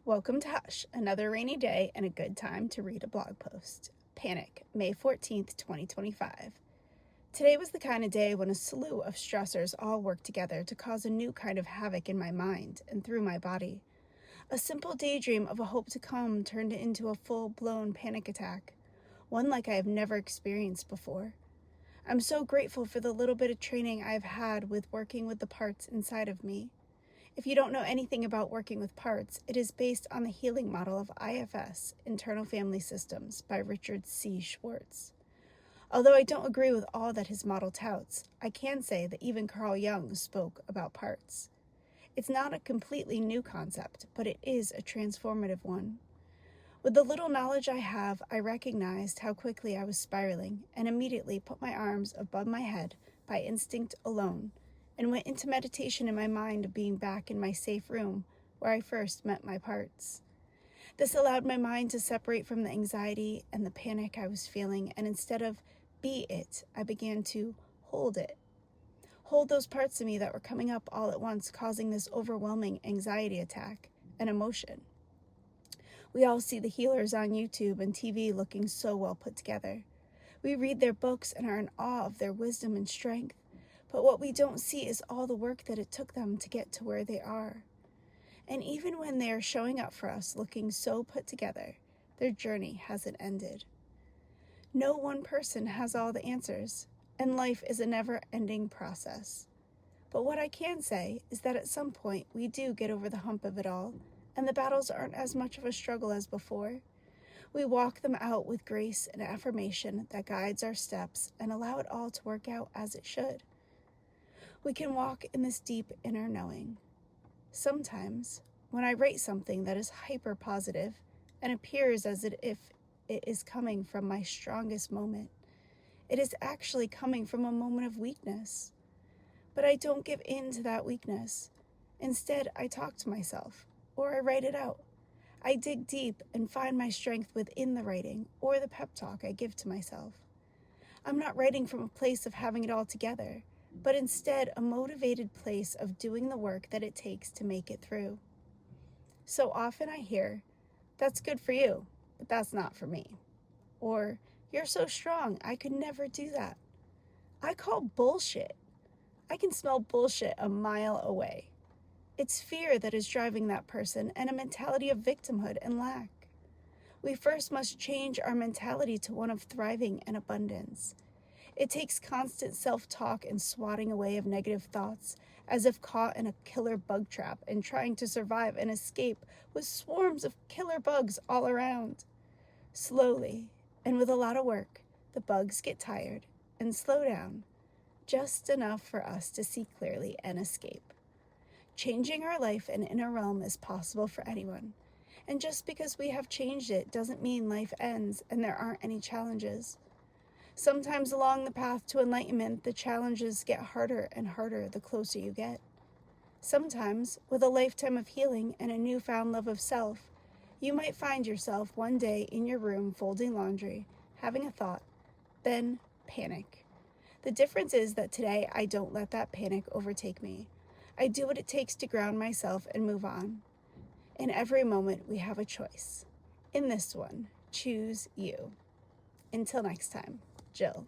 Welcome to Hush, another rainy day and a good time to read a blog post. Panic, May 14th, 2025. Today was the kind of day when a slew of stressors all worked together to cause a new kind of havoc in my mind and through my body. A simple daydream of a hope to come turned into a full-blown panic attack, one like I have never experienced before. I'm so grateful for the little bit of training I've had with working with the parts inside of me. If you don't know anything about working with parts, it is based on the healing model of IFS, Internal Family Systems, by Richard C. Schwartz. Although I don't agree with all that his model touts, I can say that even Carl Jung spoke about parts. It's not a completely new concept, but it is a transformative one. With the little knowledge I have, I recognized how quickly I was spiraling and immediately put my arms above my head by instinct alone, and went into meditation in my mind of being back in my safe room where I first met my parts. This allowed my mind to separate from the anxiety and the panic I was feeling, and instead of be it, I began to hold it. Hold those parts of me that were coming up all at once, causing this overwhelming anxiety attack and emotion. We all see the healers on YouTube and TV looking so well put together. We read their books and are in awe of their wisdom and strength. But what we don't see is all the work that it took them to get to where they are. And even when they are showing up for us looking so put together, their journey hasn't ended. No one person has all the answers, and life is a never-ending process. But what I can say is that at some point we do get over the hump of it all, and the battles aren't as much of a struggle as before. We walk them out with grace and affirmation that guides our steps and allow it all to work out as it should. We can walk in this deep inner knowing. Sometimes, when I write something that is hyper positive and appears as if it is coming from my strongest moment, it is actually coming from a moment of weakness. But I don't give in to that weakness. Instead, I talk to myself, or I write it out. I dig deep and find my strength within the writing or the pep talk I give to myself. I'm not writing from a place of having it all together, but instead a motivated place of doing the work that it takes to make it through. So often I hear, "That's good for you, but that's not for me." Or, "You're so strong, I could never do that." I call bullshit. I can smell bullshit a mile away. It's fear that is driving that person and a mentality of victimhood and lack. We first must change our mentality to one of thriving and abundance. It takes constant self-talk and swatting away of negative thoughts, as if caught in a killer bug trap and trying to survive and escape with swarms of killer bugs all around. Slowly, and with a lot of work, the bugs get tired and slow down, just enough for us to see clearly and escape. Changing our life and inner realm is possible for anyone, and just because we have changed it doesn't mean life ends and there aren't any challenges. Sometimes along the path to enlightenment, the challenges get harder and harder the closer you get. Sometimes, with a lifetime of healing and a newfound love of self, you might find yourself one day in your room folding laundry, having a thought, then panic. The difference is that today I don't let that panic overtake me. I do what it takes to ground myself and move on. In every moment, we have a choice. In this one, choose you. Until next time. Jill.